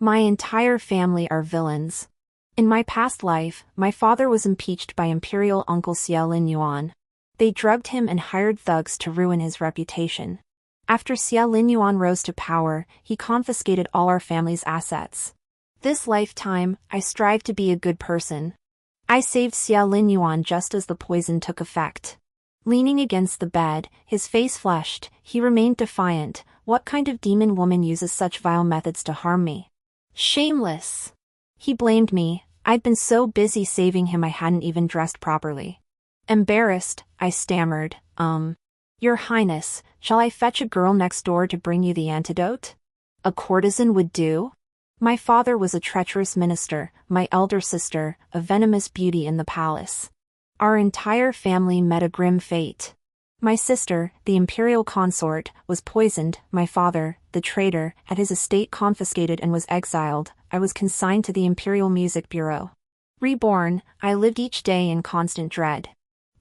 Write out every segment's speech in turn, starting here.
My entire family are villains. In my past life, my father was impeached by imperial uncle Xia Lin Yuan. They drugged him and hired thugs to ruin his reputation. After Xia Lin Yuan rose to power, he confiscated all our family's assets. This lifetime, I strive to be a good person. I saved Xia Lin Yuan just as the poison took effect. Leaning against the bed, his face flushed, he remained defiant. What kind of demon woman uses such vile methods to harm me? Shameless! He blamed me. I'd been so busy saving him I hadn't even dressed properly. Embarrassed, I stammered, Your Highness, shall I fetch a girl next door to bring you the antidote? A courtesan would do? My father was a treacherous minister, my elder sister, a venomous beauty in the palace. Our entire family met a grim fate. My sister, the imperial consort, was poisoned, my father, the traitor, had his estate confiscated and was exiled. I was consigned to the Imperial Music Bureau. Reborn, I lived each day in constant dread.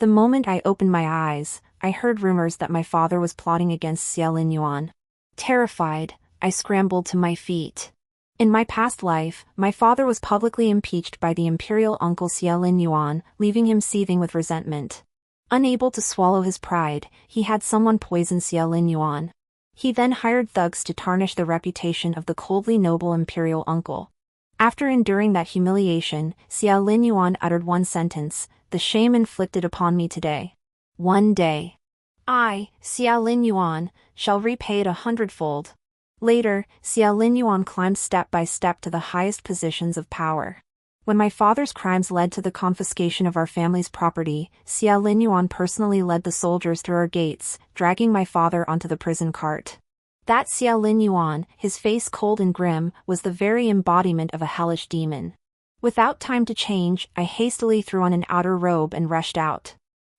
The moment I opened my eyes, I heard rumors that my father was plotting against Xia Lin Yuan. Terrified, I scrambled to my feet. In my past life, my father was publicly impeached by the imperial uncle Xia Lin Yuan, leaving him seething with resentment. Unable to swallow his pride, he had someone poison Xia Lin Yuan. He then hired thugs to tarnish the reputation of the coldly noble imperial uncle. After enduring that humiliation, Xia Lin Yuan uttered one sentence: "The shame inflicted upon me today. One day, I, Xia Lin Yuan, shall repay it 100-fold. Later, Xia Lin Yuan climbed step by step to the highest positions of power. When my father's crimes led to the confiscation of our family's property, Xia Lin Yuan personally led the soldiers through our gates, dragging my father onto the prison cart. That Xia Lin Yuan, his face cold and grim, was the very embodiment of a hellish demon. Without time to change, I hastily threw on an outer robe and rushed out.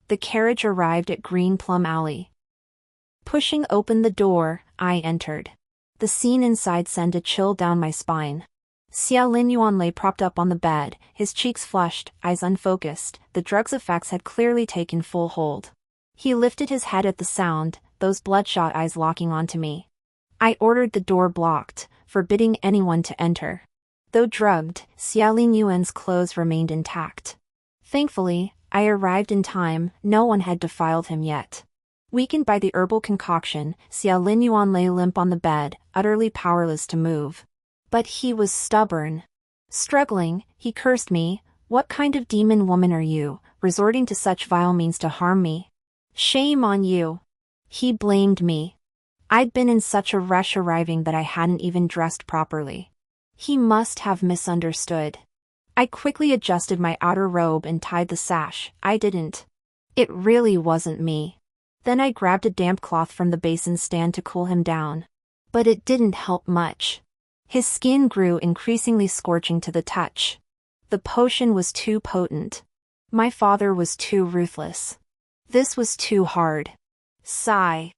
The carriage arrived at Green Plum Alley. Pushing open the door, I entered. The scene inside sent a chill down my spine. Xia Lin Yuan lay propped up on the bed, his cheeks flushed, eyes unfocused. The drug's effects had clearly taken full hold. He lifted his head at the sound, those bloodshot eyes locking onto me. I ordered the door blocked, forbidding anyone to enter. Though drugged, Xia Lin Yuan's clothes remained intact. Thankfully, I arrived in time. No one had defiled him yet. Weakened by the herbal concoction, Xia Lin Yuan lay limp on the bed, utterly powerless to move. But he was stubborn. Struggling, he cursed me. "What kind of demon woman are you, resorting to such vile means to harm me? Shame on you!" He blamed me. I'd been in such a rush arriving that I hadn't even dressed properly. He must have misunderstood. I quickly adjusted my outer robe and tied the sash. I didn't. It really wasn't me. Then I grabbed a damp cloth from the basin stand to cool him down. But it didn't help much. His skin grew increasingly scorching to the touch. The potion was too potent. My father was too ruthless. This was too hard. Sigh.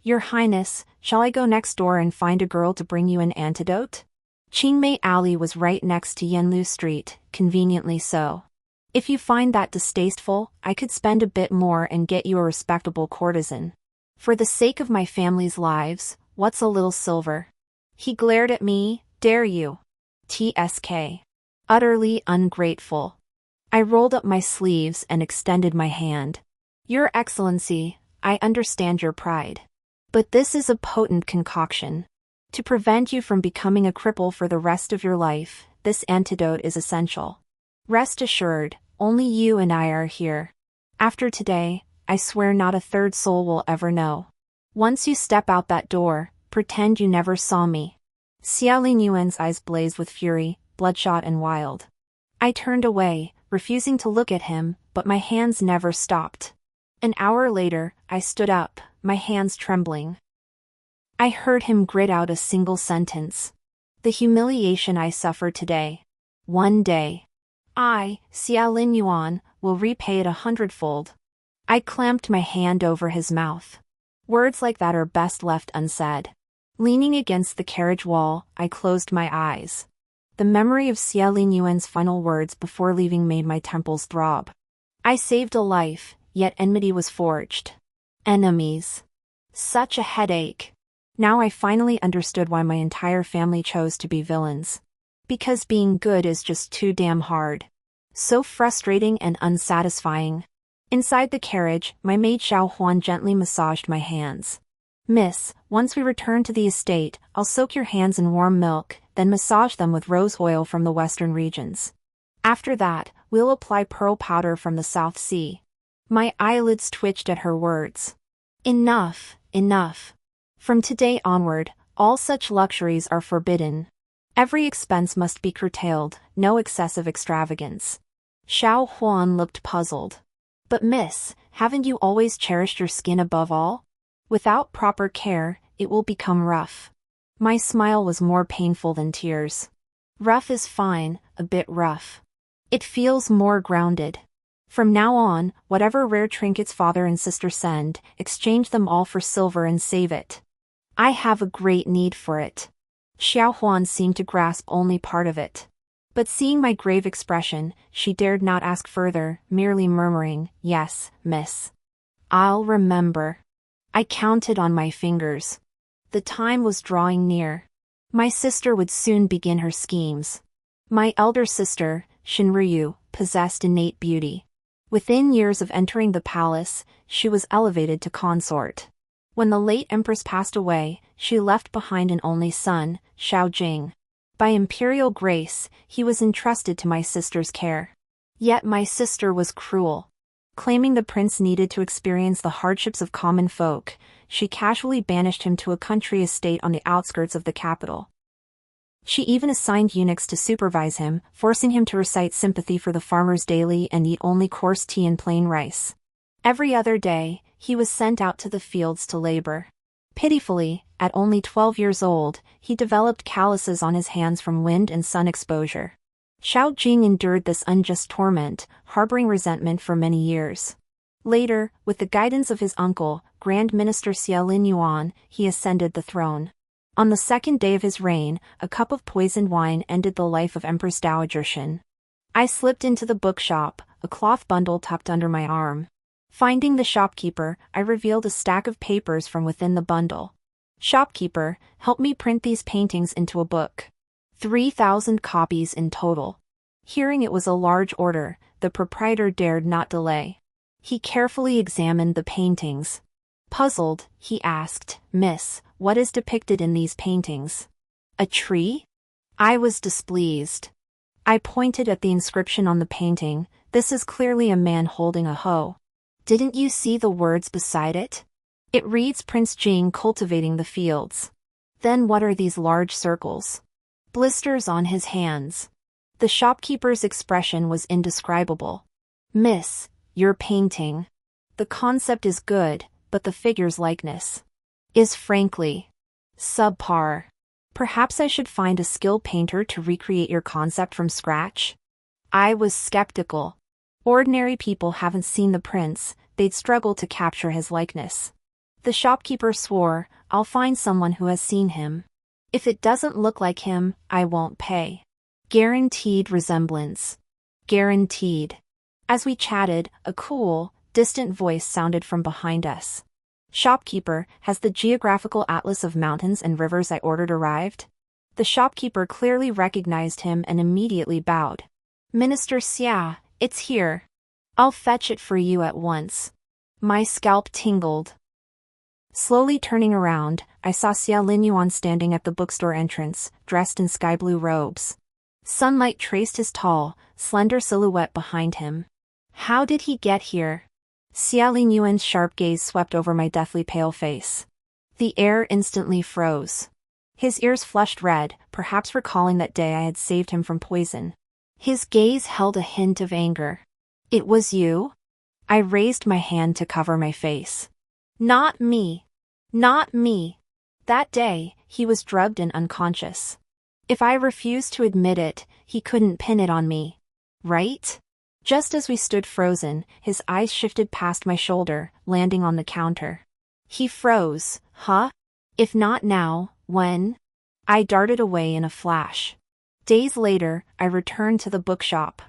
Your Highness, shall I go next door and find a girl to bring you an antidote? Qingmei Alley was right next to Yanlu Street, conveniently so. If you find that distasteful, I could spend a bit more and get you a respectable courtesan. For the sake of my family's lives, what's a little silver? He glared at me. Dare you? TSK. Utterly ungrateful. I rolled up my sleeves and extended my hand. Your Excellency, I understand your pride. But this is a potent concoction. To prevent you from becoming a cripple for the rest of your life, this antidote is essential. Rest assured, only you and I are here. After today, I swear not a third soul will ever know. Once you step out that door, pretend you never saw me. Xia Lin Yuan's eyes blazed with fury, bloodshot and wild. I turned away, refusing to look at him, but my hands never stopped. An hour later, I stood up, my hands trembling. I heard him grit out a single sentence. The humiliation I suffered today. One day. I, Xia Lin Yuan, will repay it 100-fold. I clamped my hand over his mouth. Words like that are best left unsaid. Leaning against the carriage wall, I closed my eyes. The memory of Xia Lin Yuan's final words before leaving made my temples throb. I saved a life, yet enmity was forged. Enemies. Such a headache. Now I finally understood why my entire family chose to be villains. Because being good is just too damn hard. So frustrating and unsatisfying. Inside the carriage, my maid Xiao Huan gently massaged my hands. Miss, once we return to the estate, I'll soak your hands in warm milk, then massage them with rose oil from the western regions. After that, we'll apply pearl powder from the South Sea. My eyelids twitched at her words. Enough, enough. From today onward, all such luxuries are forbidden. Every expense must be curtailed, no excessive extravagance. Xiao Huan looked puzzled. But miss, haven't you always cherished your skin above all? Without proper care, it will become rough. My smile was more painful than tears. Rough is fine, a bit rough. It feels more grounded. From now on, whatever rare trinkets father and sister send, exchange them all for silver and save it. I have a great need for it. Xiao Huan seemed to grasp only part of it. But seeing my grave expression, she dared not ask further, merely murmuring, "Yes, miss. I'll remember." I counted on my fingers. The time was drawing near. My sister would soon begin her schemes. My elder sister, Shinryu, possessed innate beauty. Within years of entering the palace, she was elevated to consort. When the late empress passed away, she left behind an only son, Xiaojing. By imperial grace, he was entrusted to my sister's care. Yet my sister was cruel. Claiming the prince needed to experience the hardships of common folk, she casually banished him to a country estate on the outskirts of the capital. She even assigned eunuchs to supervise him, forcing him to recite sympathy for the farmers daily and eat only coarse tea and plain rice. Every other day, he was sent out to the fields to labor. Pitifully, at only 12 years old, he developed calluses on his hands from wind and sun exposure. Xiao Jing endured this unjust torment, harboring resentment for many years. Later, with the guidance of his uncle, Grand Minister Xia Lin Yuan, he ascended the throne. On the second day of his reign, a cup of poisoned wine ended the life of Empress Dowager Xin. I slipped into the bookshop, a cloth bundle tucked under my arm. Finding the shopkeeper, I revealed a stack of papers from within the bundle. "Shopkeeper, help me print these paintings into a book. 3,000 copies in total." Hearing it was a large order, the proprietor dared not delay. He carefully examined the paintings. Puzzled, he asked, "Miss, what is depicted in these paintings? A tree?" I was displeased. I pointed at the inscription on the painting. "This is clearly a man holding a hoe. Didn't you see the words beside it? It reads Prince Jing cultivating the fields. Then what are these large circles? Blisters on his hands." The shopkeeper's expression was indescribable. "Miss, your painting. The concept is good, but the figure's likeness is frankly subpar. Perhaps I should find a skilled painter to recreate your concept from scratch." I was skeptical. Ordinary people haven't seen the prince, they'd struggle to capture his likeness. The shopkeeper swore, "I'll find someone who has seen him. If it doesn't look like him, I won't pay. Guaranteed resemblance. Guaranteed." As we chatted, a cool, distant voice sounded from behind us. "Shopkeeper, has the geographical atlas of mountains and rivers I ordered arrived?" The shopkeeper clearly recognized him and immediately bowed. "Minister Xia, it's here. I'll fetch it for you at once." My scalp tingled. Slowly turning around, I saw Xia Lin Yuan standing at the bookstore entrance, dressed in sky-blue robes. Sunlight traced his tall, slender silhouette behind him. How did he get here? Xia Lin Yuan's sharp gaze swept over my deathly pale face. The air instantly froze. His ears flushed red, perhaps recalling that day I had saved him from poison. His gaze held a hint of anger. "It was you?" I raised my hand to cover my face. "Not me. Not me." That day, he was drugged and unconscious. If I refused to admit it, he couldn't pin it on me. Right? Just as we stood frozen, his eyes shifted past my shoulder, landing on the counter. He froze. Huh? If not now, when? I darted away in a flash. Days later, I returned to the bookshop.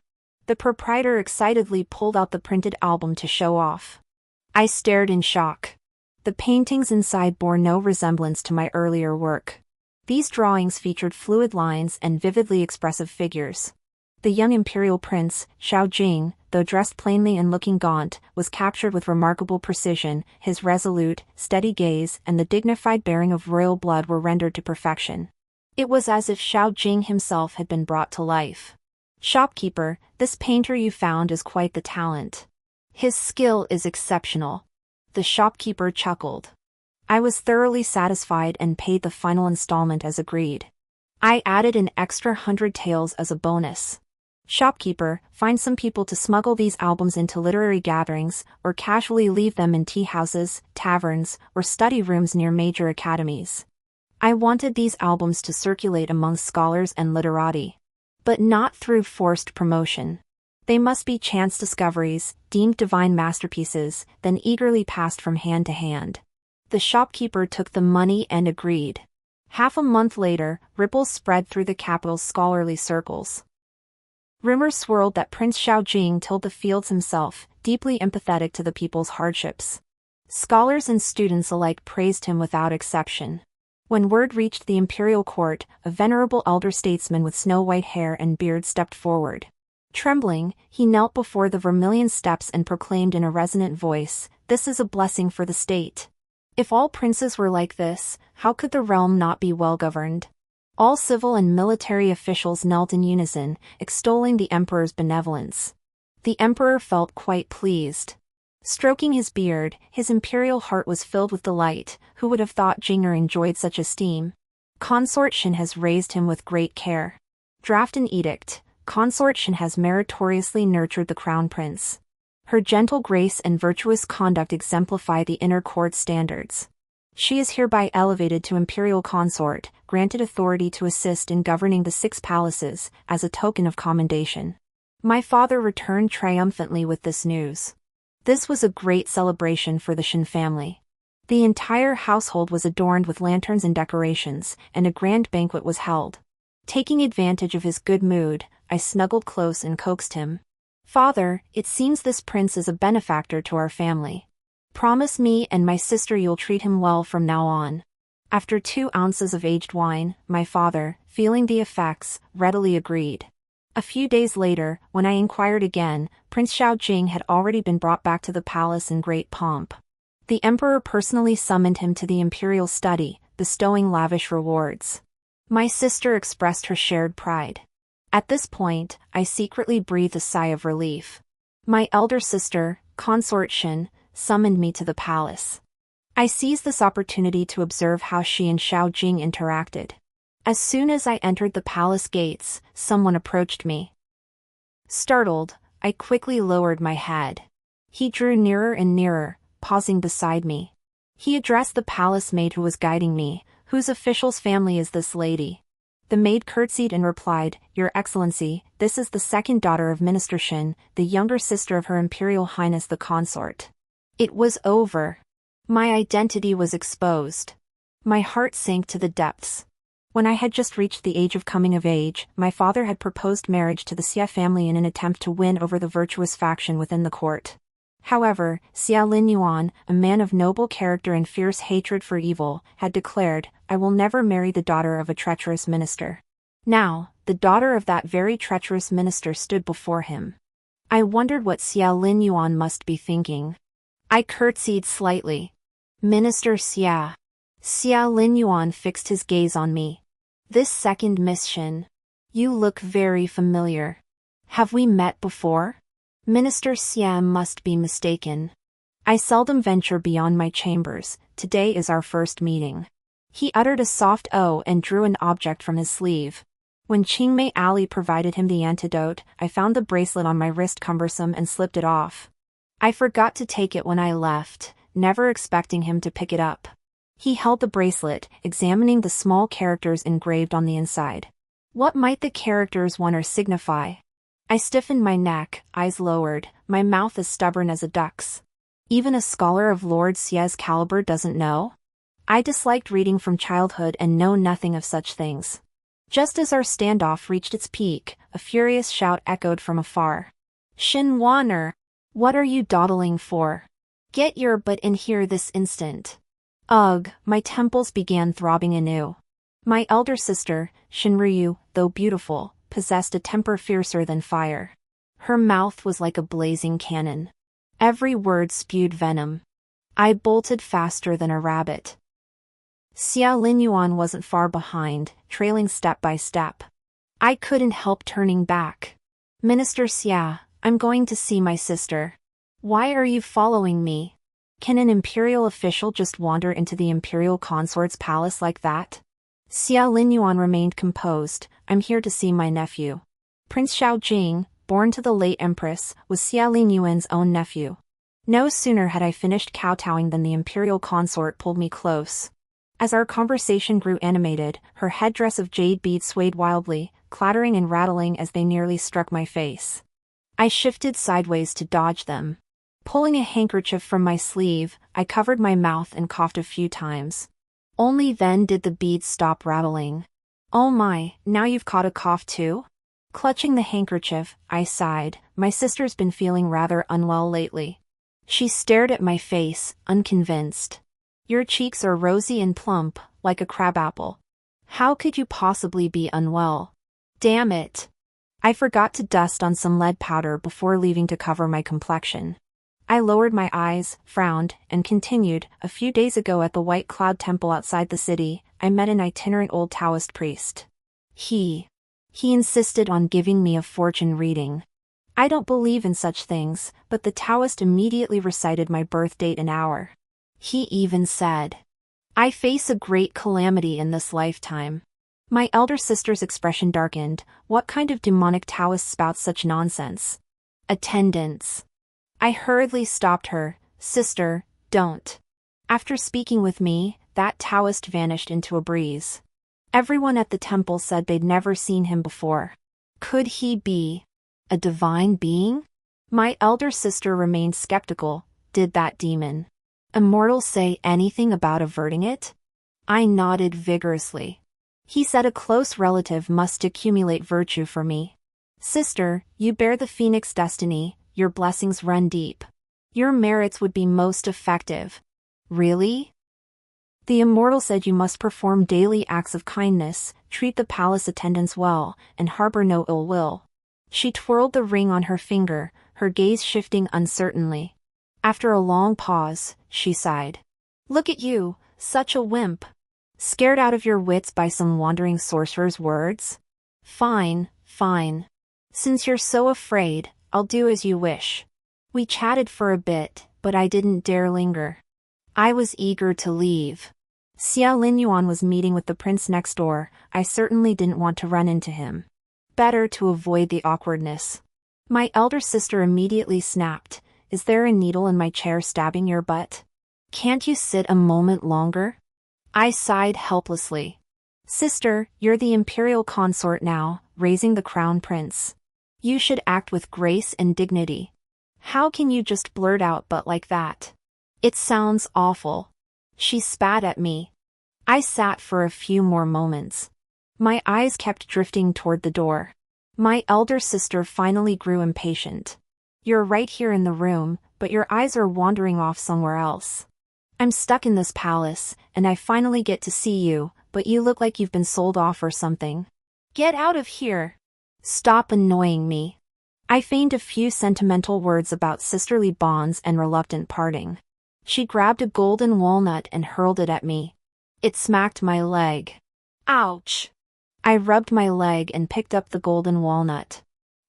The proprietor excitedly pulled out the printed album to show off. I stared in shock. The paintings inside bore no resemblance to my earlier work. These drawings featured fluid lines and vividly expressive figures. The young imperial prince, Xiao Jing, though dressed plainly and looking gaunt, was captured with remarkable precision. His resolute, steady gaze and the dignified bearing of royal blood were rendered to perfection. It was as if Xiao Jing himself had been brought to life. Shopkeeper, this painter you found is quite the talent. His skill is exceptional. The shopkeeper chuckled. I was thoroughly satisfied and paid the final installment as agreed. I added an extra 100 taels as a bonus. Shopkeeper, find some people to smuggle these albums into literary gatherings, or casually leave them in tea houses, taverns, or study rooms near major academies. I wanted these albums to circulate among scholars and literati. But not through forced promotion. They must be chance discoveries, deemed divine masterpieces, then eagerly passed from hand to hand. The shopkeeper took the money and agreed. Half a month later, ripples spread through the capital's scholarly circles. Rumors swirled that Prince Xiao Jing tilled the fields himself, deeply empathetic to the people's hardships. Scholars and students alike praised him without exception. When word reached the imperial court, a venerable elder statesman with snow-white hair and beard stepped forward. Trembling, he knelt before the vermilion steps and proclaimed in a resonant voice, "This is a blessing for the state. If all princes were like this, how could the realm not be well governed?" All civil and military officials knelt in unison, extolling the emperor's benevolence. The emperor felt quite pleased. Stroking his beard, his imperial heart was filled with delight. Who would have thought Jinger enjoyed such esteem? Consort Shin has raised him with great care. Draft an edict. Consort Shin has meritoriously nurtured the crown prince. Her gentle grace and virtuous conduct exemplify the inner court standards. She is hereby elevated to imperial consort, granted authority to assist in governing the 6 palaces, as a token of commendation. My father returned triumphantly with this news. This was a great celebration for the Shin family. The entire household was adorned with lanterns and decorations, and a grand banquet was held. Taking advantage of his good mood, I snuggled close and coaxed him. "Father, it seems this prince is a benefactor to our family. Promise me and my sister you'll treat him well from now on." After 2 ounces of aged wine, my father, feeling the effects, readily agreed. A few days later, when I inquired again, Prince Xiao Jing had already been brought back to the palace in great pomp. The emperor personally summoned him to the imperial study, bestowing lavish rewards. My sister expressed her shared pride. At this point, I secretly breathed a sigh of relief. My elder sister, Consort Shin, summoned me to the palace. I seized this opportunity to observe how she and Xiao Jing interacted. As soon as I entered the palace gates, someone approached me. Startled, I quickly lowered my head. He drew nearer and nearer, pausing beside me. He addressed the palace maid who was guiding me. "Whose official's family is this lady?" The maid curtsied and replied, "Your Excellency, this is the second daughter of Minister Shin, the younger sister of Her Imperial Highness the Consort." It was over. My identity was exposed. My heart sank to the depths. When I had just reached the age of coming of age, my father had proposed marriage to the Xia family in an attempt to win over the virtuous faction within the court. However, Xia Linyuan, a man of noble character and fierce hatred for evil, had declared, "I will never marry the daughter of a treacherous minister." Now, the daughter of that very treacherous minister stood before him. I wondered what Xia Linyuan must be thinking. I curtsied slightly. "Minister Xia." Xia Linyuan fixed his gaze on me. "This second Miss Shin. You look very familiar. Have we met before?" Minister Xia must be mistaken. "I seldom venture beyond my chambers. Today is our first meeting." He uttered a soft "oh" and drew an object from his sleeve. When Qingmei Ali provided him the antidote, I found the bracelet on my wrist cumbersome and slipped it off. I forgot to take it when I left, never expecting him to pick it up. He held the bracelet, examining the small characters engraved on the inside. What might the characters want or signify? I stiffened my neck, eyes lowered, my mouth as stubborn as a duck's. Even a scholar of Lord Xia's caliber doesn't know? I disliked reading from childhood and know nothing of such things. Just as our standoff reached its peak, a furious shout echoed from afar. "Shin Wanner! What are you dawdling for? Get your butt in here this instant. Ugh, my temples began throbbing anew. My elder sister, Shinryu, though beautiful, possessed a temper fiercer than fire. Her mouth was like a blazing cannon. Every word spewed venom. I bolted faster than a rabbit. Xia Linyuan wasn't far behind, trailing step by step. I couldn't help turning back. Minister Xia, I'm going to see my sister. Why are you following me? Can an imperial official just wander into the imperial consort's palace like that? Xia Linyuan remained composed. I'm here to see my nephew. Prince Xiaojing, born to the late empress, was Xia Linyuan's own nephew. No sooner had I finished kowtowing than the imperial consort pulled me close. As our conversation grew animated, her headdress of jade beads swayed wildly, clattering and rattling as they nearly struck my face. I shifted sideways to dodge them. Pulling a handkerchief from my sleeve, I covered my mouth and coughed a few times. Only then did the beads stop rattling. Oh my, now you've caught a cough too? Clutching the handkerchief, I sighed. My sister's been feeling rather unwell lately. She stared at my face, unconvinced. Your cheeks are rosy and plump, like a crabapple. How could you possibly be unwell? Damn it. I forgot to dust on some lead powder before leaving to cover my complexion. I lowered my eyes, frowned, and continued. A few days ago at the White Cloud Temple outside the city, I met an itinerant old Taoist priest. He insisted on giving me a fortune reading. I don't believe in such things, but the Taoist immediately recited my birth date and hour. He even said, I face a great calamity in this lifetime. My elder sister's expression darkened. What kind of demonic Taoist spouts such nonsense? Attendance. I hurriedly stopped her. Sister, don't. After speaking with me, that Taoist vanished into a breeze. Everyone at the temple said they'd never seen him before. Could he be a divine being? My elder sister remained skeptical. Did that demon immortal say anything about averting it? I nodded vigorously. He said a close relative must accumulate virtue for me. Sister, you bear the phoenix destiny, your blessings run deep. Your merits would be most effective. Really? The immortal said you must perform daily acts of kindness, treat the palace attendants well, and harbor no ill will. She twirled the ring on her finger, her gaze shifting uncertainly. After a long pause, she sighed. Look at you, such a wimp. Scared out of your wits by some wandering sorcerer's words? Fine, fine. Since you're so afraid, I'll do as you wish. We chatted for a bit, but I didn't dare linger. I was eager to leave. Xia Linyuan was meeting with the prince next door. I certainly didn't want to run into him. Better to avoid the awkwardness. My elder sister immediately snapped. Is there a needle in my chair stabbing your butt? Can't you sit a moment longer? I sighed helplessly. Sister, you're the imperial consort now, raising the crown prince. You should act with grace and dignity. How can you just blurt out "but" like that? It sounds awful. She spat at me. I sat for a few more moments. My eyes kept drifting toward the door. My elder sister finally grew impatient. You're right here in the room, but your eyes are wandering off somewhere else. I'm stuck in this palace, and I finally get to see you, but you look like you've been sold off or something. Get out of here. Stop annoying me. I feigned a few sentimental words about sisterly bonds and reluctant parting. She grabbed a golden walnut and hurled it at me. It smacked my leg. Ouch. I rubbed my leg and picked up the golden walnut.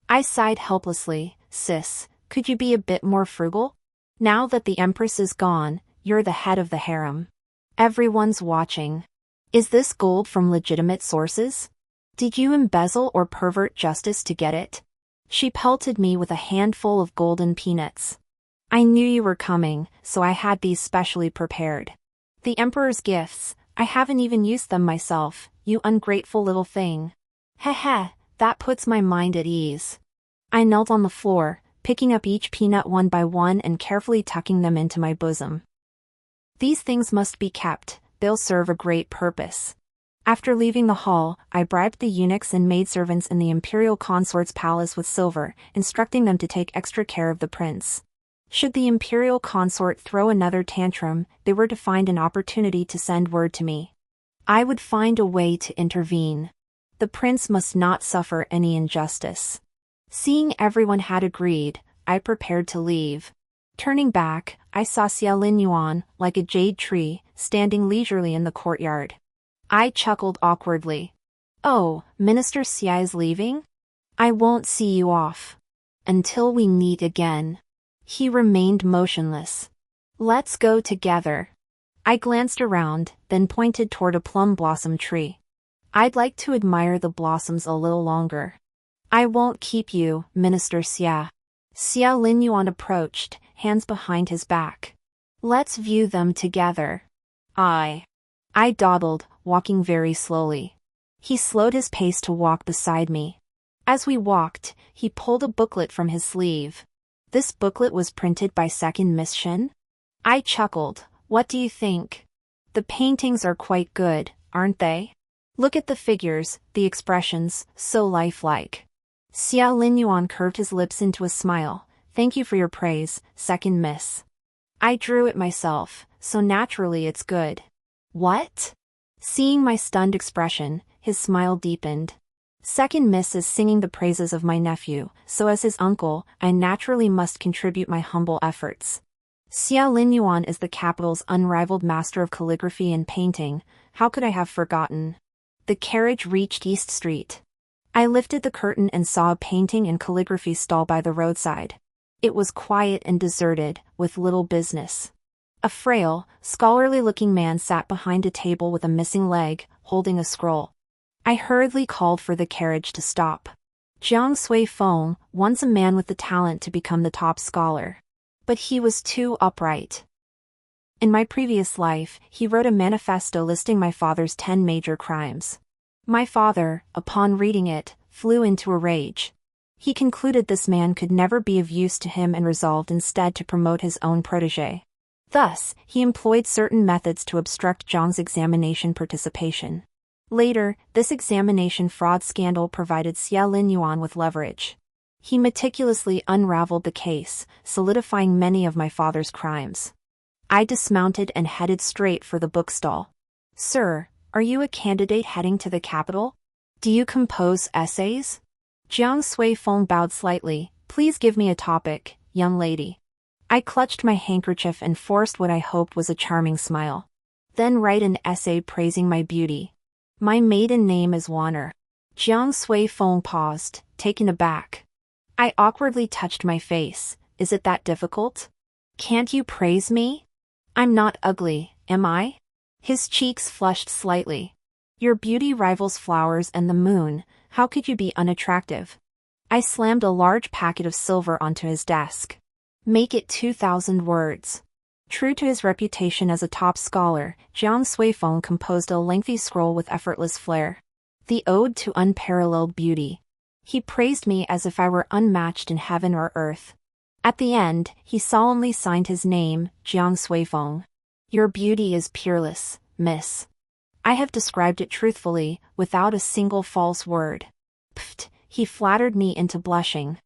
I sighed helplessly. Sis, could you be a bit more frugal? Now that the empress is gone, you're the head of the harem. Everyone's watching. Is this gold from legitimate sources? Did you embezzle or pervert justice to get it? She pelted me with a handful of golden peanuts. I knew you were coming, so I had these specially prepared. The emperor's gifts, I haven't even used them myself, you ungrateful little thing. Heh, that puts my mind at ease. I knelt on the floor, picking up each peanut one by one and carefully tucking them into my bosom. These things must be kept, they'll serve a great purpose. After leaving the hall, I bribed the eunuchs and maidservants in the imperial consort's palace with silver, instructing them to take extra care of the prince. Should the imperial consort throw another tantrum, they were to find an opportunity to send word to me. I would find a way to intervene. The prince must not suffer any injustice. Seeing everyone had agreed, I prepared to leave. Turning back, I saw Xia Linyuan, like a jade tree, standing leisurely in the courtyard. I chuckled awkwardly. Oh, Minister Xia is leaving? I won't see you off. Until we meet again. He remained motionless. Let's go together. I glanced around, then pointed toward a plum blossom tree. I'd like to admire the blossoms a little longer. I won't keep you, Minister Xia. Xia Linyuan approached, hands behind his back. Let's view them together. I dawdled, walking very slowly. He slowed his pace to walk beside me. As we walked, he pulled a booklet from his sleeve. This booklet was printed by Second Miss Shen? I chuckled. What do you think? The paintings are quite good, aren't they? Look at the figures, the expressions, so lifelike. Xia Linyuan curved his lips into a smile. Thank you for your praise, Second Miss. I drew it myself, so naturally it's good. What? Seeing my stunned expression, his smile deepened. Second Miss is singing the praises of my nephew, so as his uncle, I naturally must contribute my humble efforts. Xia Linyuan is the capital's unrivaled master of calligraphy and painting. How could I have forgotten? The carriage reached East Street. I lifted the curtain and saw a painting and calligraphy stall by the roadside. It was quiet and deserted, with little business. A frail, scholarly-looking man sat behind a table with a missing leg, holding a scroll. I hurriedly called for the carriage to stop. Jiang Sui Feng, once a man with the talent to become the top scholar. But he was too upright. In my previous life, he wrote a manifesto listing my father's 10 major crimes. My father, upon reading it, flew into a rage. He concluded this man could never be of use to him and resolved instead to promote his own protégé. Thus, he employed certain methods to obstruct Zhang's examination participation. Later, this examination fraud scandal provided Xia Linyuan with leverage. He meticulously unraveled the case, solidifying many of my father's crimes. I dismounted and headed straight for the bookstall. Sir, are you a candidate heading to the capital? Do you compose essays? Jiang Sui Feng bowed slightly. Please give me a topic, young lady. I clutched my handkerchief and forced what I hoped was a charming smile. Then write an essay praising my beauty. My maiden name is Wanner. Jiang Sui Feng paused, taken aback. I awkwardly touched my face. Is it that difficult? Can't you praise me? I'm not ugly, am I? His cheeks flushed slightly. Your beauty rivals flowers and the moon. How could you be unattractive? I slammed a large packet of silver onto his desk. Make it 2,000 words. True to his reputation as a top scholar, Jiang Sui Feng composed a lengthy scroll with effortless flair. The Ode to Unparalleled Beauty. He praised me as if I were unmatched in heaven or earth. At the end, he solemnly signed his name, Jiang Sui Feng. Your beauty is peerless, miss. I have described it truthfully, without a single false word. Pfft, he flattered me into blushing.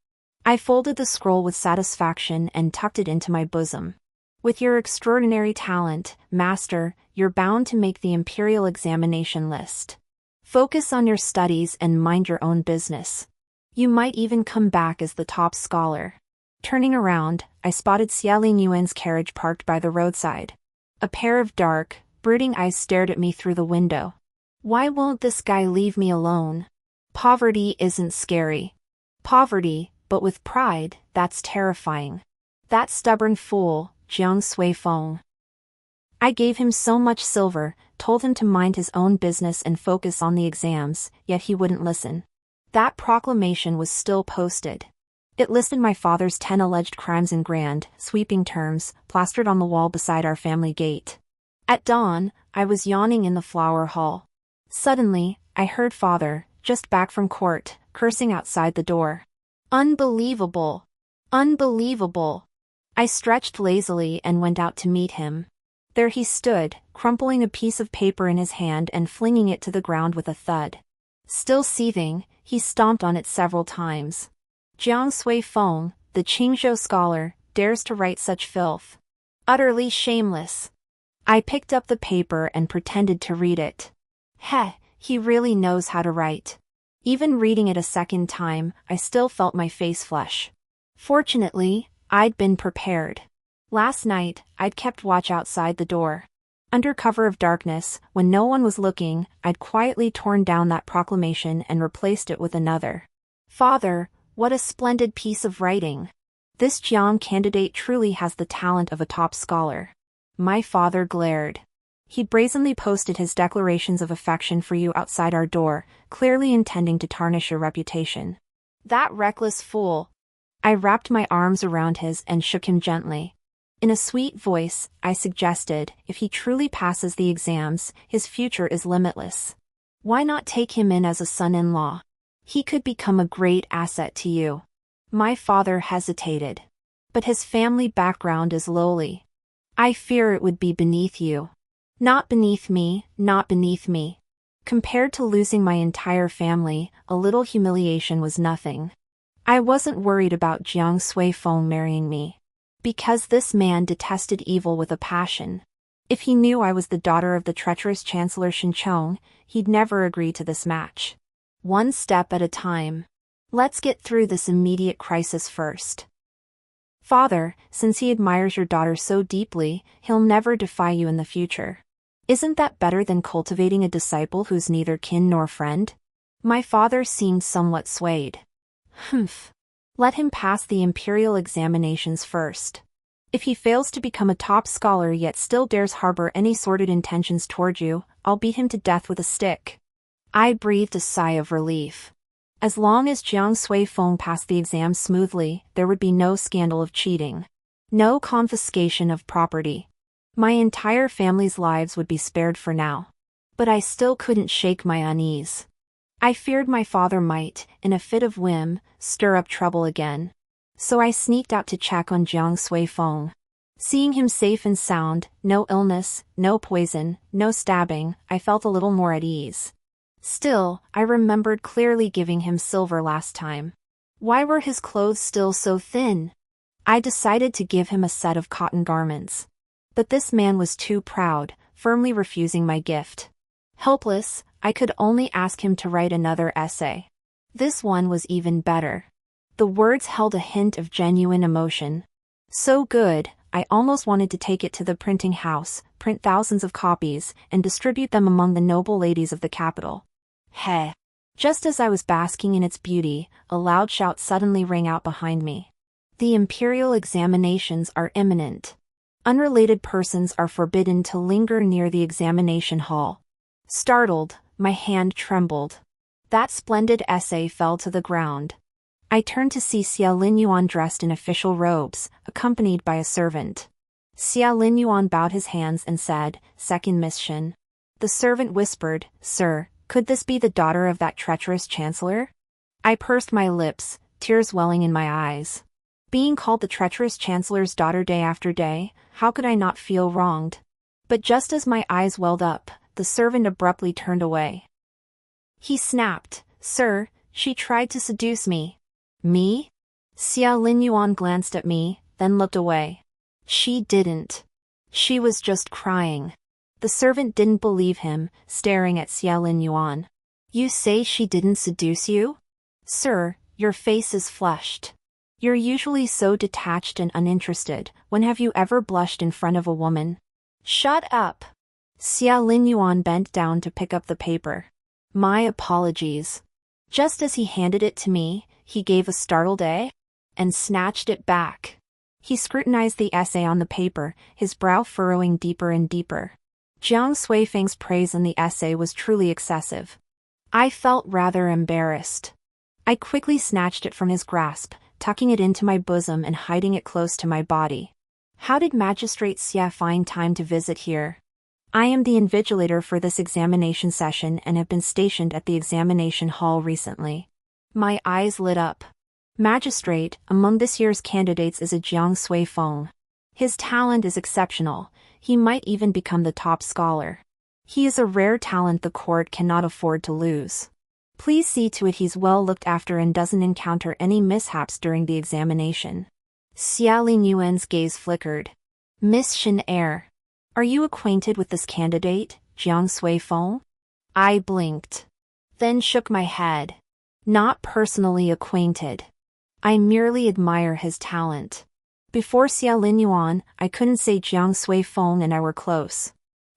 I folded the scroll with satisfaction and tucked it into my bosom. With your extraordinary talent, master, you're bound to make the imperial examination list. Focus on your studies and mind your own business. You might even come back as the top scholar. Turning around, I spotted Xia Linyuan's carriage parked by the roadside. A pair of dark, brooding eyes stared at me through the window. Why won't this guy leave me alone? Poverty isn't scary. Poverty, but with pride, that's terrifying. That stubborn fool, Jiang Sui Feng. I gave him so much silver, told him to mind his own business and focus on the exams, yet he wouldn't listen. That proclamation was still posted. It listed my father's 10 alleged crimes in grand, sweeping terms, plastered on the wall beside our family gate. At dawn, I was yawning in the flower hall. Suddenly, I heard father, just back from court, cursing outside the door. Unbelievable! Unbelievable! I stretched lazily and went out to meet him. There he stood, crumpling a piece of paper in his hand and flinging it to the ground with a thud. Still seething, he stomped on it several times. Jiang Sui Feng, the Qingzhou scholar, dares to write such filth? Utterly shameless. I picked up the paper and pretended to read it. Heh, he really knows how to write. Even reading it a second time, I still felt my face flush. Fortunately, I'd been prepared. Last night, I'd kept watch outside the door. Under cover of darkness, when no one was looking, I'd quietly torn down that proclamation and replaced it with another. Father, what a splendid piece of writing. This Jiang candidate truly has the talent of a top scholar. My father glared. He'd brazenly posted his declarations of affection for you outside our door, clearly intending to tarnish your reputation. That reckless fool. I wrapped my arms around his and shook him gently. In a sweet voice, I suggested, if he truly passes the exams, his future is limitless. Why not take him in as a son-in-law? He could become a great asset to you. My father hesitated. But his family background is lowly. I fear it would be beneath you. Not beneath me, not beneath me. Compared to losing my entire family, a little humiliation was nothing. I wasn't worried about Jiang Suifeng marrying me. Because this man detested evil with a passion. If he knew I was the daughter of the treacherous Chancellor Shinchong, he'd never agree to this match. One step at a time. Let's get through this immediate crisis first. Father, since he admires your daughter so deeply, he'll never defy you in the future. Isn't that better than cultivating a disciple who's neither kin nor friend? My father seemed somewhat swayed. Humph. Let him pass the imperial examinations first. If he fails to become a top scholar yet still dares harbor any sordid intentions toward you, I'll beat him to death with a stick. I breathed a sigh of relief. As long as Jiang Suifeng passed the exam smoothly, there would be no scandal of cheating. No confiscation of property. My entire family's lives would be spared for now. But I still couldn't shake my unease. I feared my father might, in a fit of whim, stir up trouble again. So I sneaked out to check on Jiang Suifeng. Seeing him safe and sound, no illness, no poison, no stabbing, I felt a little more at ease. Still, I remembered clearly giving him silver last time. Why were his clothes still so thin? I decided to give him a set of cotton garments. But this man was too proud, firmly refusing my gift. Helpless, I could only ask him to write another essay. This one was even better. The words held a hint of genuine emotion. So good, I almost wanted to take it to the printing house, print thousands of copies, and distribute them among the noble ladies of the capital. Heh! Just as I was basking in its beauty, a loud shout suddenly rang out behind me. The imperial examinations are imminent. Unrelated persons are forbidden to linger near the examination hall. Startled, my hand trembled. That splendid essay fell to the ground. I turned to see Xia Linyuan dressed in official robes, accompanied by a servant. Xia Linyuan bowed his hands and said, "Second mission." The servant whispered, "Sir, could this be the daughter of that treacherous chancellor?" I pursed my lips, tears welling in my eyes. Being called the treacherous chancellor's daughter day after day, how could I not feel wronged? But just as my eyes welled up, the servant abruptly turned away. He snapped, "Sir, she tried to seduce me." Me? Xia Linyuan glanced at me, then looked away. She didn't. She was just crying. The servant didn't believe him, staring at Xia Linyuan. "You say she didn't seduce you? Sir, your face is flushed. You're usually so detached and uninterested. When have you ever blushed in front of a woman?" "Shut up." Xia Linyuan bent down to pick up the paper. "My apologies." Just as he handed it to me, he gave a startled "eh?" and snatched it back. He scrutinized the essay on the paper, his brow furrowing deeper and deeper. Jiang Suifeng's praise in the essay was truly excessive. I felt rather embarrassed. I quickly snatched it from his grasp, tucking it into my bosom and hiding it close to my body. How did Magistrate Xia find time to visit here? I am the invigilator for this examination session and have been stationed at the examination hall recently. My eyes lit up. Magistrate, among this year's candidates is a Jiang Suifeng. His talent is exceptional. He might even become the top scholar. He is a rare talent the court cannot afford to lose. Please see to it he's well looked after and doesn't encounter any mishaps during the examination. Xia Lingyuan's gaze flickered. Miss Shen Air. Are you acquainted with this candidate, Jiang Suifeng? I blinked. Then shook my head. Not personally acquainted. I merely admire his talent. Before Xia Linyuan, I couldn't say Jiang Suifeng and I were close.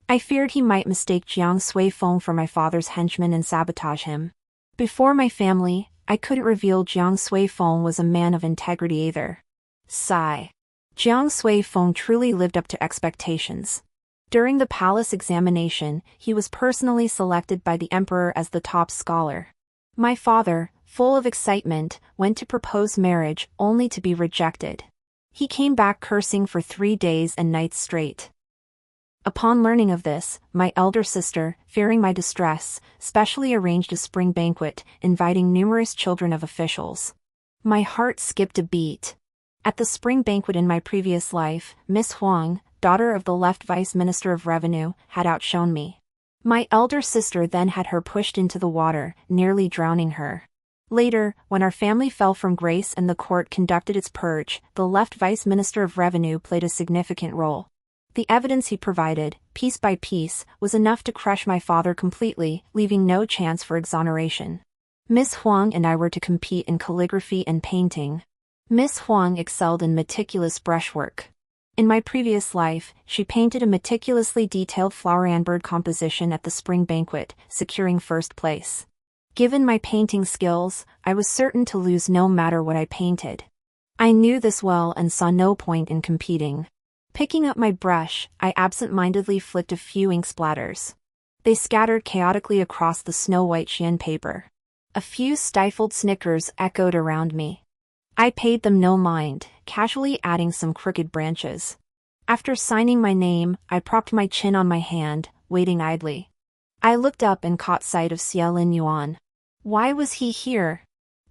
I feared he might mistake Jiang Suifeng for my father's henchman and sabotage him. Before my family, I couldn't reveal Jiang Suifeng was a man of integrity either. Sigh. Jiang Suifeng truly lived up to expectations. During the palace examination, he was personally selected by the emperor as the top scholar. My father, full of excitement, went to propose marriage only to be rejected. He came back cursing for 3 days and nights straight. Upon learning of this, my elder sister, fearing my distress, specially arranged a spring banquet, inviting numerous children of officials. My heart skipped a beat. At the spring banquet in my previous life, Miss Huang, daughter of the left Vice Minister of Revenue, had outshone me. My elder sister then had her pushed into the water, nearly drowning her. Later, when our family fell from grace and the court conducted its purge, the left Vice Minister of Revenue played a significant role. The evidence he provided, piece by piece, was enough to crush my father completely, leaving no chance for exoneration. Miss Huang and I were to compete in calligraphy and painting. Miss Huang excelled in meticulous brushwork. In my previous life, she painted a meticulously detailed flower and bird composition at the spring banquet, securing first place. Given my painting skills, I was certain to lose no matter what I painted. I knew this well and saw no point in competing. Picking up my brush, I absent-mindedly flicked a few ink splatters. They scattered chaotically across the snow-white Xian paper. A few stifled snickers echoed around me. I paid them no mind, casually adding some crooked branches. After signing my name, I propped my chin on my hand, waiting idly. I looked up and caught sight of Xia Linyuan. Why was he here?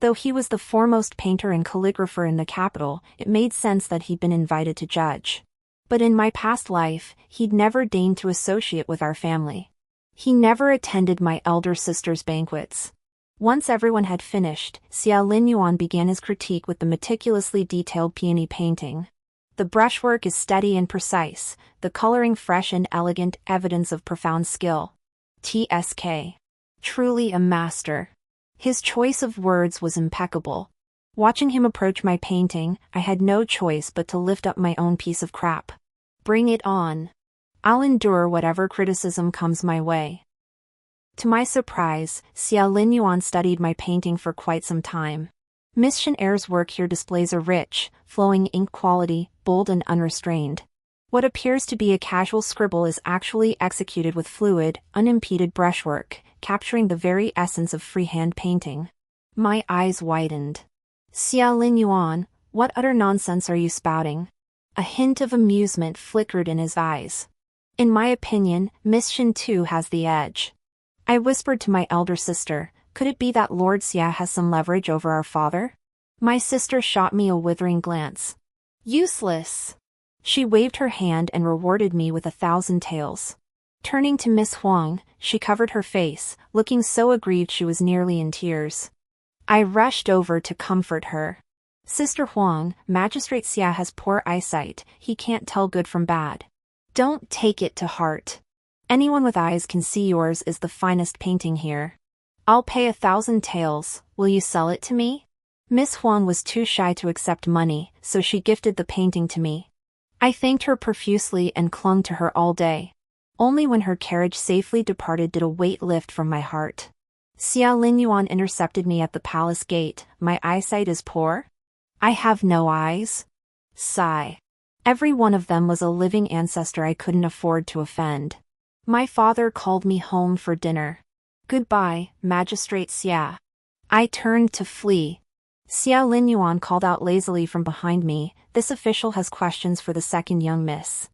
Though he was the foremost painter and calligrapher in the capital, it made sense that he'd been invited to judge. But in my past life, he'd never deigned to associate with our family. He never attended my elder sister's banquets. Once everyone had finished, Xia Linyuan began his critique with the meticulously detailed peony painting. The brushwork is steady and precise, the coloring fresh and elegant, evidence of profound skill. TSK. Truly a master. His choice of words was impeccable. Watching him approach my painting, I had no choice but to lift up my own piece of crap. Bring it on. I'll endure whatever criticism comes my way. To my surprise, Xia Linyuan studied my painting for quite some time. Miss Shen Air's work here displays a rich, flowing ink quality, bold and unrestrained. What appears to be a casual scribble is actually executed with fluid, unimpeded brushwork, capturing the very essence of freehand painting. My eyes widened. Xia Linyuan, what utter nonsense are you spouting? A hint of amusement flickered in his eyes. In my opinion, Miss Shen too has the edge. I whispered to my elder sister, could it be that Lord Xia has some leverage over our father? My sister shot me a withering glance. Useless. She waved her hand and rewarded me with 1,000 taels. Turning to Miss Huang, she covered her face, looking so aggrieved she was nearly in tears. I rushed over to comfort her. Sister Huang, Magistrate Xia has poor eyesight, he can't tell good from bad. Don't take it to heart. Anyone with eyes can see yours is the finest painting here. I'll pay 1,000 taels, will you sell it to me? Miss Huang was too shy to accept money, so she gifted the painting to me. I thanked her profusely and clung to her all day. Only when her carriage safely departed did a weight lift from my heart. Xia Linyuan intercepted me at the palace gate. My eyesight is poor? I have no eyes. Sigh. Every one of them was a living ancestor I couldn't afford to offend. My father called me home for dinner. Goodbye, Magistrate Xia. I turned to flee. Xia Linyuan called out lazily from behind me, this official has questions for the second young miss.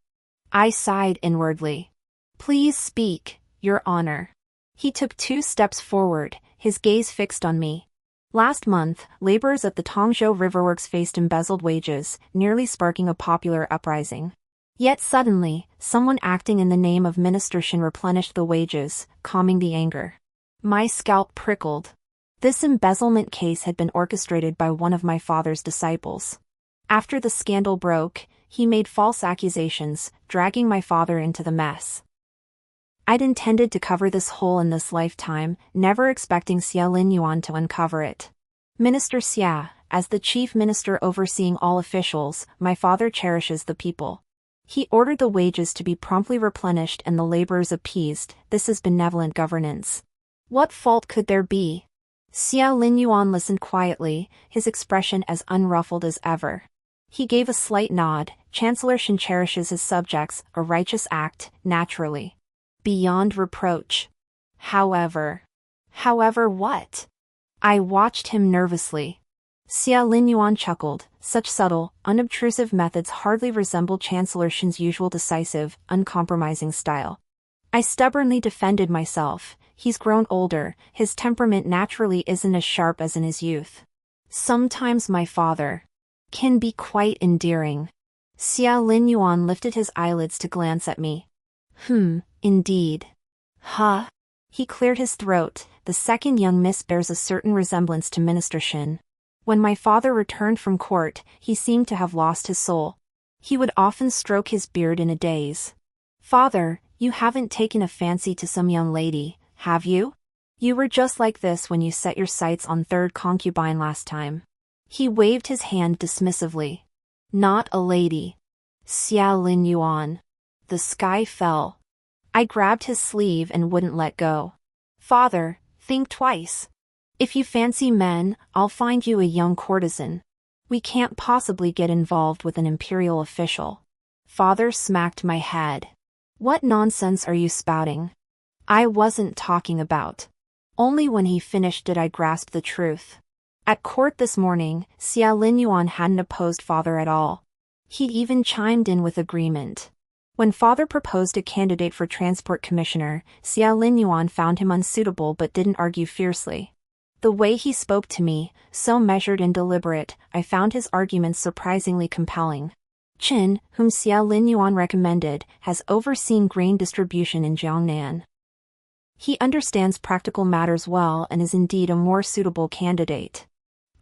I sighed inwardly. Please speak, Your Honor. He took 2 steps forward, his gaze fixed on me. Last month, laborers at the Tongzhou Riverworks faced embezzled wages, nearly sparking a popular uprising. Yet suddenly, someone acting in the name of Minister Shen replenished the wages, calming the anger. My scalp prickled. This embezzlement case had been orchestrated by one of my father's disciples. After the scandal broke, he made false accusations, dragging my father into the mess. I'd intended to cover this hole in this lifetime, never expecting Xia Linyuan to uncover it. Minister Xia, as the chief minister overseeing all officials, my father cherishes the people. He ordered the wages to be promptly replenished and the laborers appeased. This is benevolent governance. What fault could there be? Xia Linyuan listened quietly, his expression as unruffled as ever. He gave a slight nod. Chancellor Shen cherishes his subjects, a righteous act, naturally. Beyond reproach. However what? I watched him nervously. Xia Linyuan chuckled. Such subtle, unobtrusive methods hardly resemble Chancellor Shen's usual decisive, uncompromising style. I stubbornly defended myself. He's grown older, his temperament naturally isn't as sharp as in his youth. Sometimes my father can be quite endearing. Xia Linyuan lifted his eyelids to glance at me. Indeed. Huh? He cleared his throat. The second young miss bears a certain resemblance to Minister Shen. When my father returned from court, he seemed to have lost his soul. He would often stroke his beard in a daze. Father, you haven't taken a fancy to some young lady, have you? You were just like this when you set your sights on third concubine last time. He waved his hand dismissively. Not a lady. Xia Linyuan. The sky fell. I grabbed his sleeve and wouldn't let go. Father, think twice. If you fancy men, I'll find you a young courtesan. We can't possibly get involved with an imperial official. Father smacked my head. What nonsense are you spouting? I wasn't talking about. Only when he finished did I grasp the truth. At court this morning, Xia Linyuan hadn't opposed father at all. He'd even chimed in with agreement. When father proposed a candidate for transport commissioner, Xia Linyuan found him unsuitable but didn't argue fiercely. The way he spoke to me, so measured and deliberate, I found his arguments surprisingly compelling. Qin, whom Xia Linyuan recommended, has overseen grain distribution in Jiangnan. He understands practical matters well and is indeed a more suitable candidate.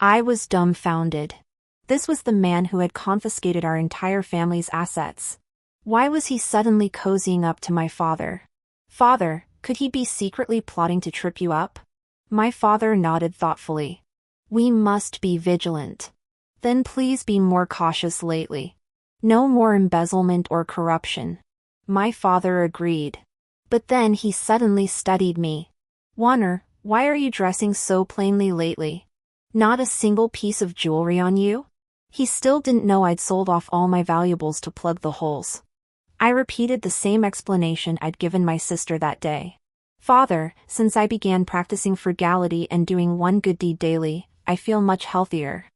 I was dumbfounded. This was the man who had confiscated our entire family's assets. Why was he suddenly cozying up to my father? Father, could he be secretly plotting to trip you up? My father nodded thoughtfully. We must be vigilant. Then please be more cautious lately. No more embezzlement or corruption. My father agreed. But then he suddenly studied me. Warner, why are you dressing so plainly lately? Not a single piece of jewelry on you? He still didn't know I'd sold off all my valuables to plug the holes. I repeated the same explanation I'd given my sister that day. Father, since I began practicing frugality and doing one good deed daily, I feel much healthier.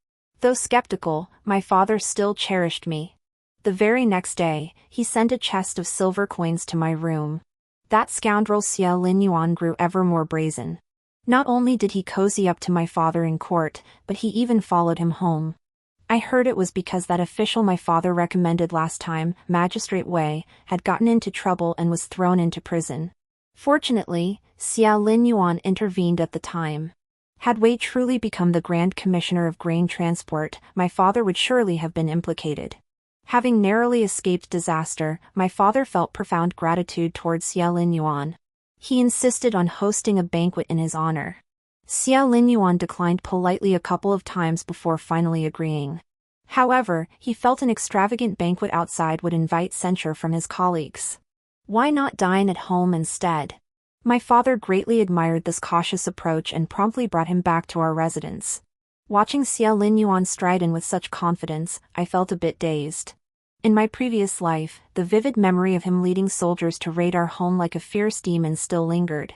Though skeptical, my father still cherished me. The very next day, he sent a chest of silver coins to my room. That scoundrel Xia Linyuan grew ever more brazen. Not only did he cozy up to my father in court, but he even followed him home. I heard it was because that official my father recommended last time, Magistrate Wei, had gotten into trouble and was thrown into prison. Fortunately, Xia Linyuan intervened at the time. Had Wei truly become the Grand Commissioner of Grain Transport, my father would surely have been implicated. Having narrowly escaped disaster, my father felt profound gratitude towards Xia Linyuan. He insisted on hosting a banquet in his honor. Xia Linyuan declined politely a couple of times before finally agreeing. However, he felt an extravagant banquet outside would invite censure from his colleagues. Why not dine at home instead? My father greatly admired this cautious approach and promptly brought him back to our residence. Watching Xia Linyuan stride in with such confidence, I felt a bit dazed. In my previous life, the vivid memory of him leading soldiers to raid our home like a fierce demon still lingered.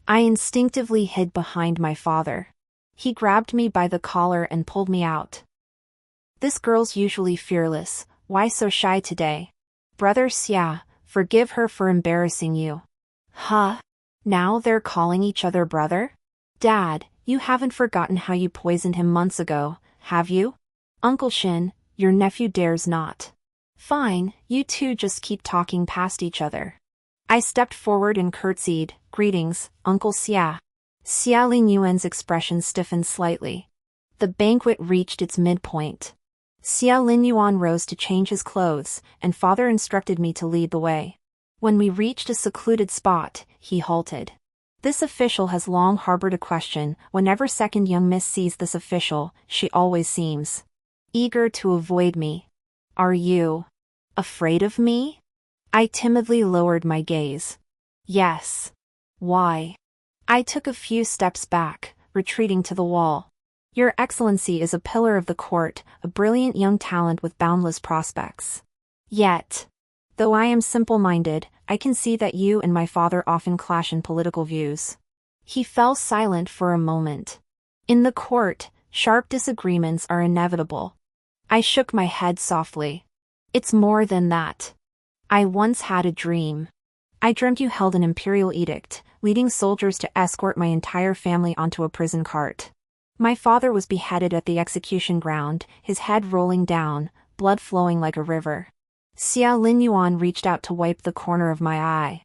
I instinctively hid behind my father. He grabbed me by the collar and pulled me out. This girl's usually fearless, why so shy today? Brother Xia, forgive her for embarrassing you. Huh? Now they're calling each other brother? Dad, you haven't forgotten how you poisoned him months ago, have you? Uncle Shin, your nephew dares not. Fine, you two just keep talking past each other. I stepped forward and curtsied. Greetings, Uncle Xia. Xia Linyuan's expression stiffened slightly. The banquet reached its midpoint. Xia Linyuan rose to change his clothes, and father instructed me to lead the way. When we reached a secluded spot, he halted. This official has long harbored a question. Whenever second young miss sees this official, she always seems eager to avoid me. Are you afraid of me? I timidly lowered my gaze. Yes. Why? I took a few steps back, retreating to the wall. Your Excellency is a pillar of the court, a brilliant young talent with boundless prospects. Yet, though I am simple-minded, I can see that you and my father often clash in political views. He fell silent for a moment. In the court, sharp disagreements are inevitable. I shook my head softly. It's more than that. I once had a dream. I dreamt you held an imperial edict, leading soldiers to escort my entire family onto a prison cart. My father was beheaded at the execution ground, his head rolling down, blood flowing like a river. Xia Linyuan reached out to wipe the corner of my eye.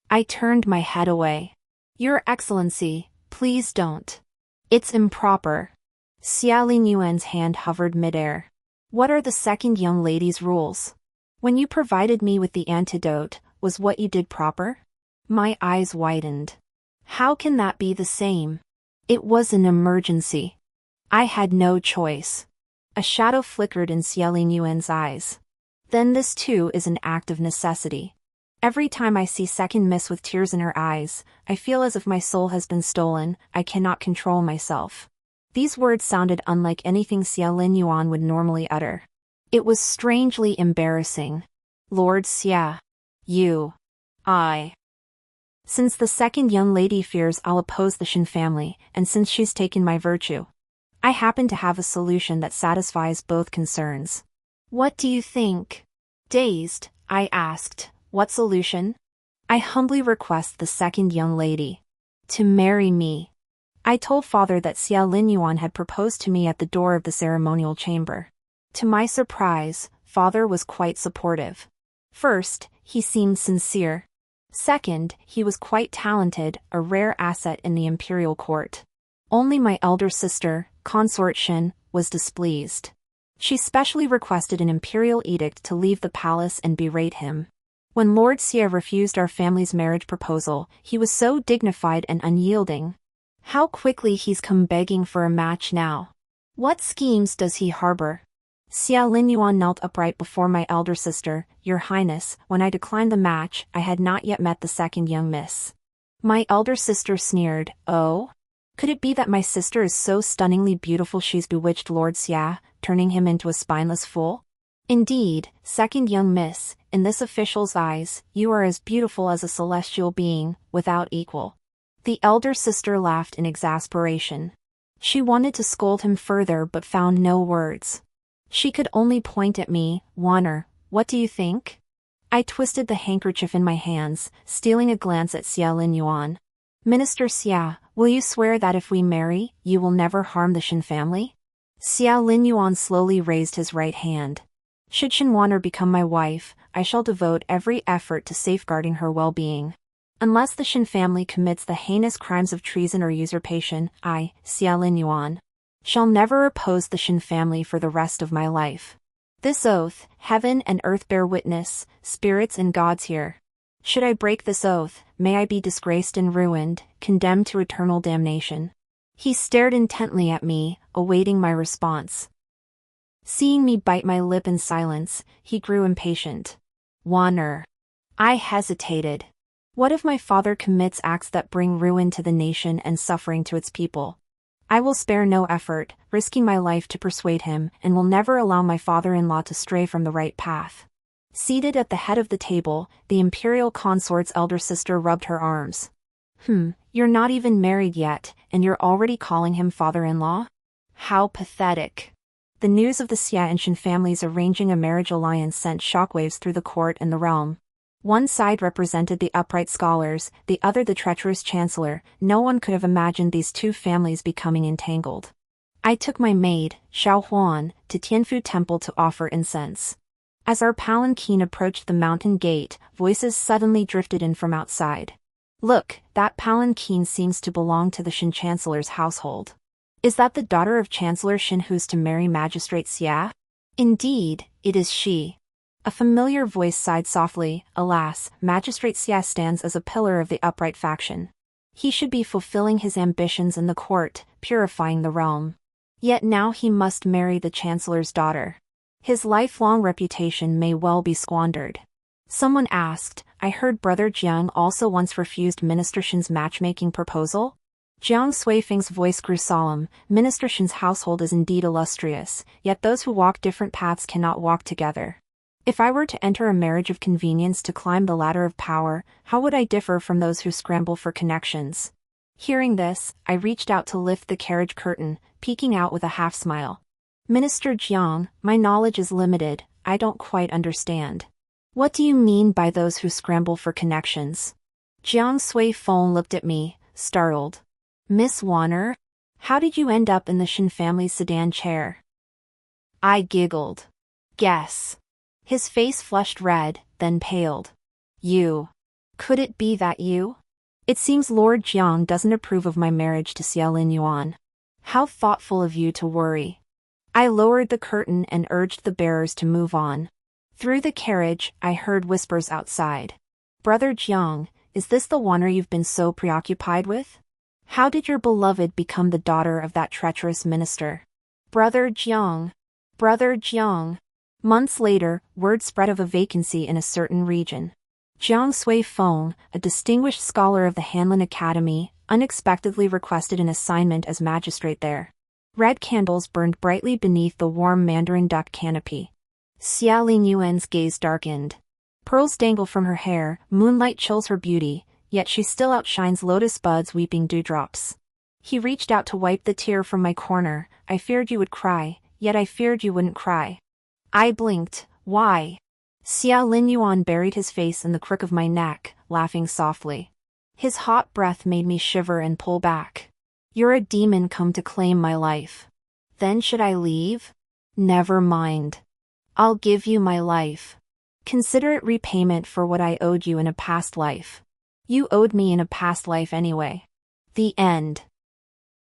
I turned my head away. Your Excellency, please don't. It's improper. Xia Linyuan's hand hovered midair. What are the second young lady's rules? When you provided me with the antidote, was what you did proper? My eyes widened. How can that be the same? It was an emergency. I had no choice. A shadow flickered in Xia Linyuan's eyes. Then this too is an act of necessity. Every time I see second miss with tears in her eyes, I feel as if my soul has been stolen. I cannot control myself. These words sounded unlike anything Xia Linyuan would normally utter. It was strangely embarrassing. Lord Xia. Since the second young lady fears I'll oppose the Shin family, and since she's taken my virtue, I happen to have a solution that satisfies both concerns. What do you think? Dazed, I asked, what solution? I humbly request the second young lady to marry me. I told father that Xia Linyuan had proposed to me at the door of the ceremonial chamber. To my surprise, father was quite supportive. First, he seemed sincere. Second, he was quite talented, a rare asset in the imperial court. Only my elder sister, Consort Shin, was displeased. She specially requested an imperial edict to leave the palace and berate him. When Lord Xia refused our family's marriage proposal, he was so dignified and unyielding. How quickly he's come begging for a match now. What schemes does he harbor? Xia Linyuan knelt upright before my elder sister. Your Highness, when I declined the match, I had not yet met the second young miss. My elder sister sneered. Oh? Could it be that my sister is so stunningly beautiful she's bewitched Lord Xia, turning him into a spineless fool? Indeed, second young miss, in this official's eyes, you are as beautiful as a celestial being, without equal. The elder sister laughed in exasperation. She wanted to scold him further but found no words. She could only point at me. Wanner, what do you think? I twisted the handkerchief in my hands, stealing a glance at Xia Linyuan. Minister Xia, will you swear that if we marry, you will never harm the Shin family? Xia Linyuan slowly raised his right hand. Should Shin Wanner become my wife, I shall devote every effort to safeguarding her well-being. Unless the Shin family commits the heinous crimes of treason or usurpation, I, Xia Linyuan, shall never oppose the Shin family for the rest of my life. This oath, heaven and earth bear witness, spirits and gods here. Should I break this oath, may I be disgraced and ruined, condemned to eternal damnation. He stared intently at me, awaiting my response. Seeing me bite my lip in silence, he grew impatient. Wanner. I hesitated. What if my father commits acts that bring ruin to the nation and suffering to its people? I will spare no effort, risking my life to persuade him, and will never allow my father-in-law to stray from the right path. Seated at the head of the table, the imperial consort's elder sister rubbed her arms. You're not even married yet, and you're already calling him father-in-law? How pathetic. The news of the Xia and Shin families arranging a marriage alliance sent shockwaves through the court and the realm. One side represented the upright scholars, the other the treacherous chancellor. No one could have imagined these two families becoming entangled. I took my maid, Xiao Huan, to Tianfu Temple to offer incense. As our palanquin approached the mountain gate, voices suddenly drifted in from outside. Look, that palanquin seems to belong to the Shin chancellor's household. Is that the daughter of Chancellor Shin who's to marry Magistrate Xia? Indeed, it is she. A familiar voice sighed softly. Alas, Magistrate Xia stands as a pillar of the upright faction. He should be fulfilling his ambitions in the court, purifying the realm. Yet now he must marry the Chancellor's daughter. His lifelong reputation may well be squandered. Someone asked, I heard Brother Jiang also once refused Minister Shen's matchmaking proposal? Jiang Suifeng's voice grew solemn. Minister Shen's household is indeed illustrious, yet those who walk different paths cannot walk together. If I were to enter a marriage of convenience to climb the ladder of power, how would I differ from those who scramble for connections? Hearing this, I reached out to lift the carriage curtain, peeking out with a half-smile. Minister Jiang, my knowledge is limited, I don't quite understand. What do you mean by those who scramble for connections? Jiang Suifeng looked at me, startled. Miss Warner? How did you end up in the Shen family's sedan chair? I giggled. Guess. His face flushed red, then paled. You. Could it be that you? It seems Lord Jiang doesn't approve of my marriage to Xia Lin Yuan. How thoughtful of you to worry. I lowered the curtain and urged the bearers to move on. Through the carriage, I heard whispers outside. Brother Jiang, is this the Warner you've been so preoccupied with? How did your beloved become the daughter of that treacherous minister? Brother Jiang. Brother Jiang. Months later, word spread of a vacancy in a certain region. Jiang Suifeng, a distinguished scholar of the Hanlin Academy, unexpectedly requested an assignment as magistrate there. Red candles burned brightly beneath the warm mandarin duck canopy. Xia Lin Yuan's gaze darkened. Pearls dangle from her hair, moonlight chills her beauty, yet she still outshines lotus buds weeping dewdrops. He reached out to wipe the tear from my corner. I feared you would cry, yet I feared you wouldn't cry. I blinked. Why? Xia Lin Yuan buried his face in the crook of my neck, laughing softly. His hot breath made me shiver and pull back. You're a demon come to claim my life. Then should I leave? Never mind. I'll give you my life. Consider it repayment for what I owed you in a past life. You owed me in a past life anyway. The end.